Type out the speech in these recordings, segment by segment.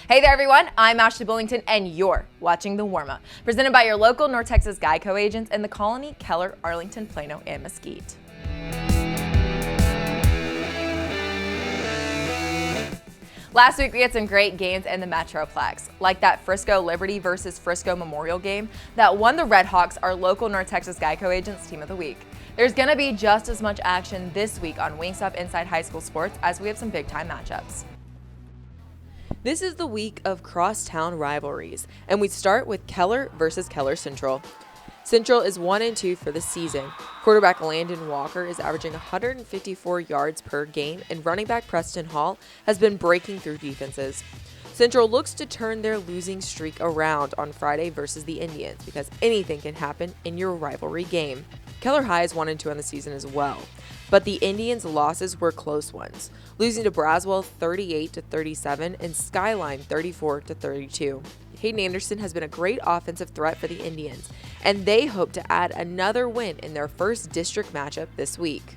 Hey there everyone, I'm Ashley Bullington and you're watching The Warmup, presented by your local North Texas Geico agents in the Colony, Keller, Arlington, Plano, and Mesquite. Last week we had some great games in the Metroplex, like that Frisco Liberty versus Frisco Memorial game that won the Red Hawks our local North Texas Geico agents Team of the Week. There's going to be just as much action this week on Wingstop Inside High School Sports as we have some big-time matchups. This is the week of crosstown rivalries, and we start with Keller versus Keller Central. Central is 1-2 for the season. Quarterback Landon Walker is averaging 154 yards per game, and running back Preston Hall has been breaking through defenses. Central looks to turn their losing streak around on Friday versus the Indians because anything can happen in your rivalry game. Keller High is 1-2 on the season as well, but the Indians' losses were close ones, losing to Braswell 38-37 and Skyline 34-32. Hayden Anderson has been a great offensive threat for the Indians, and they hope to add another win in their first district matchup this week.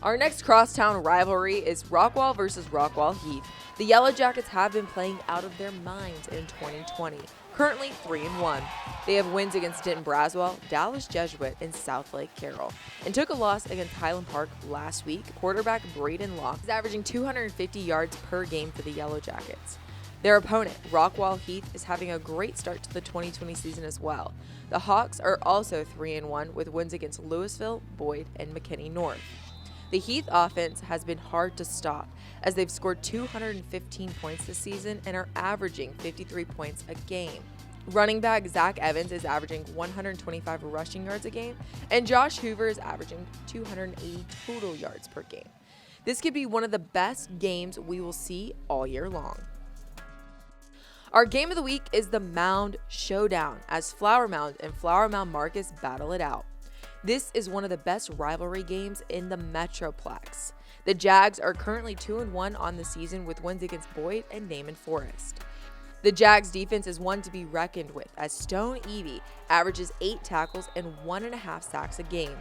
Our next crosstown rivalry is Rockwall versus Rockwall Heath. The Yellow Jackets have been playing out of their minds in 2020, currently 3-1. They have wins against Denton Braswell, Dallas Jesuit, and South Lake Carroll, and took a loss against Highland Park last week. Quarterback Braden Locke is averaging 250 yards per game for the Yellow Jackets. Their opponent, Rockwall Heath, is having a great start to the 2020 season as well. The Hawks are also 3-1 with wins against Louisville, Boyd, and McKinney North. The Heath offense has been hard to stop as they've scored 215 points this season and are averaging 53 points a game. Running back Zach Evans is averaging 125 rushing yards a game, and Josh Hoover is averaging 280 total yards per game. This could be one of the best games we will see all year long. Our game of the week is the Mound Showdown as Flower Mound and Flower Mound Marcus battle it out. This is one of the best rivalry games in the Metroplex. The Jags are currently 2-1 on the season with wins against Boyd and Naaman Forest. The Jags defense is one to be reckoned with as Stone Evie averages 8 tackles and 1.5 sacks a game.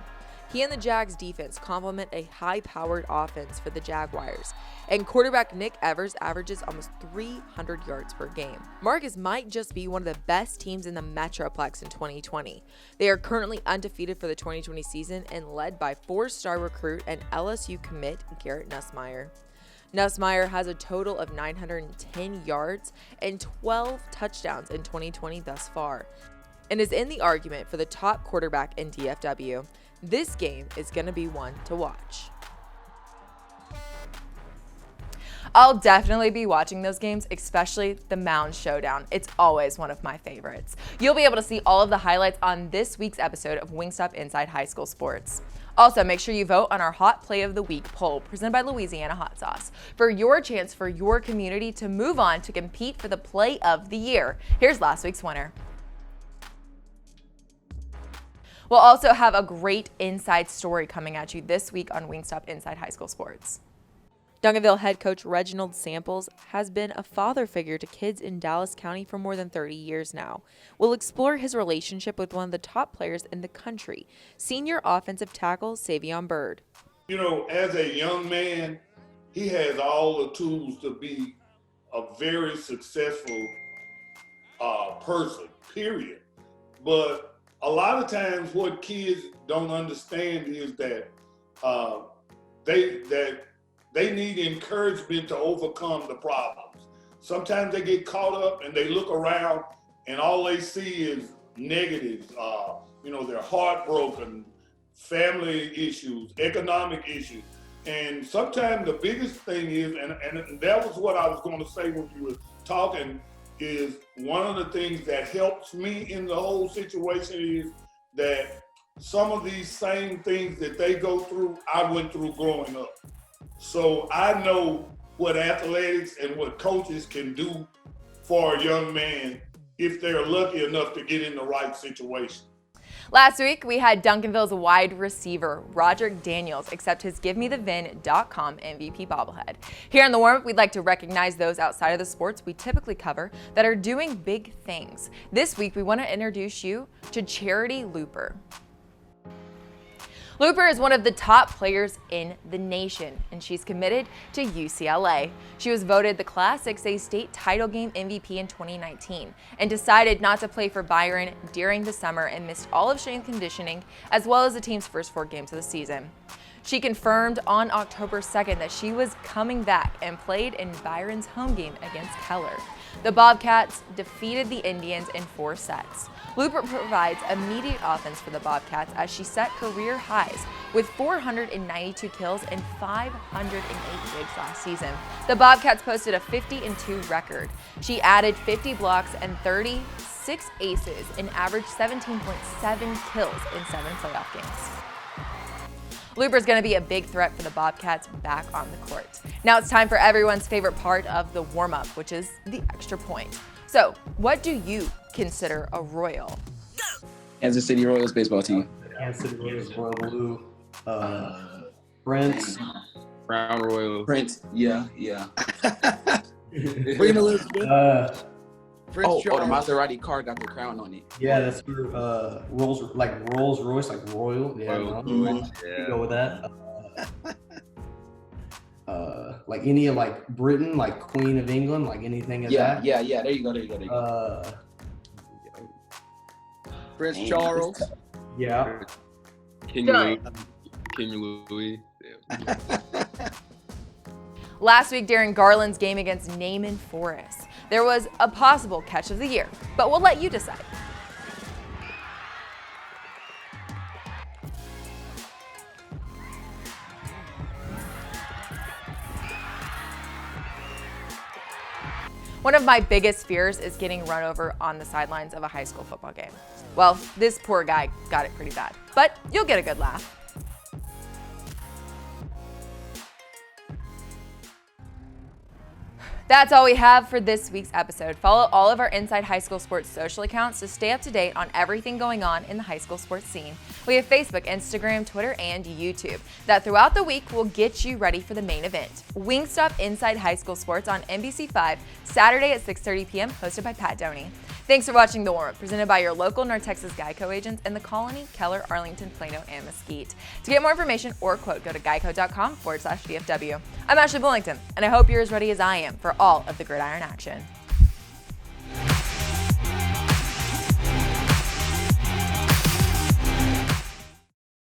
He and the Jags defense complement a high-powered offense for the Jaguars, and quarterback Nick Evers averages almost 300 yards per game. Marcus might just be one of the best teams in the Metroplex in 2020. They are currently undefeated for the 2020 season and led by 4-star recruit and LSU commit Garrett Nussmeier. Nussmeier has a total of 910 yards and 12 touchdowns in 2020 thus far, and is in the argument for the top quarterback in DFW. This game is going to be one to watch. I'll definitely be watching those games, especially the Mound Showdown. It's always one of my favorites. You'll be able to see all of the highlights on this week's episode of Wingstop Inside High School Sports. Also, make sure you vote on our Hot Play of the Week poll presented by Louisiana Hot Sauce for your chance for your community to move on to compete for the Play of the Year. Here's last week's winner. We'll also have a great inside story coming at you this week on Wingstop Inside High School Sports. Duncanville head coach Reginald Samples has been a father figure to kids in Dallas County for more than 30 years now. We'll explore his relationship with one of the top players in the country, senior offensive tackle Sayvion Byrd. You know, as a young man, he has all the tools to be a very successful person, period. But a lot of times what kids don't understand is that they need encouragement to overcome the problems. Sometimes they get caught up and they look around and all they see is negatives. They're heartbroken, family issues, economic issues. And sometimes the biggest thing is, and that was what I was going to say when you were talking, is one of the things that helps me in the whole situation is that some of these same things that they go through, I went through growing up. So I know what athletics and what coaches can do for a young man if they're lucky enough to get in the right situation. Last week, we had Duncanville's wide receiver, Roderick Daniels, accept his GiveMeTheVin.com MVP bobblehead. Here on The Warmup, we'd like to recognize those outside of the sports we typically cover that are doing big things. This week, we want to introduce you to Chraitie Luper. Luper is one of the top players in the nation, and she's committed to UCLA. She was voted the Class 6A state title game MVP in 2019 and decided not to play for Byron during the summer and missed all of strength conditioning as well as the team's first 4 games of the season. She confirmed on October 2nd that she was coming back and played in Byron's home game against Keller. The Bobcats defeated the Indians in 4 sets. Luper provides immediate offense for the Bobcats as she set career highs with 492 kills and 508 digs last season. The Bobcats posted a 50-2 record. She added 50 blocks and 36 aces and averaged 17.7 kills in 7 playoff games. Luper is going to be a big threat for the Bobcats back on the court. Now it's time for everyone's favorite part of the warm-up, which is the extra point. So, what do you consider a Royal? Kansas City Royals baseball team. Kansas City Royals, Royal Blue, Prince. Brown Royal. Prince, yeah. We're gonna lose. Prince the Maserati car got the crown on it. Yeah, that's true. Rolls Royce, like Royal. Yeah, Yeah. Go with that. Like any of like Britain, like Queen of England, like anything of that. Yeah. There you go. Prince Charles. Yeah. King Louis. Yeah. Last week during Garland's game against Naaman Forest, there was a possible catch of the year, but we'll let you decide. One of my biggest fears is getting run over on the sidelines of a high school football game. Well, this poor guy got it pretty bad, but you'll get a good laugh. That's all we have for this week's episode. Follow all of our Inside High School Sports social accounts to stay up to date on everything going on in the high school sports scene. We have Facebook, Instagram, Twitter, and YouTube that throughout the week will get you ready for the main event. Wingstop Inside High School Sports on NBC5, Saturday at 6:30 p.m., hosted by Pat Doney. Thanks for watching The Warmup, presented by your local North Texas Geico agents in the Colony, Keller, Arlington, Plano, and Mesquite. To get more information or quote, go to geico.com/DFW. I'm Ashley Bullington, and I hope you're as ready as I am for all of the gridiron action.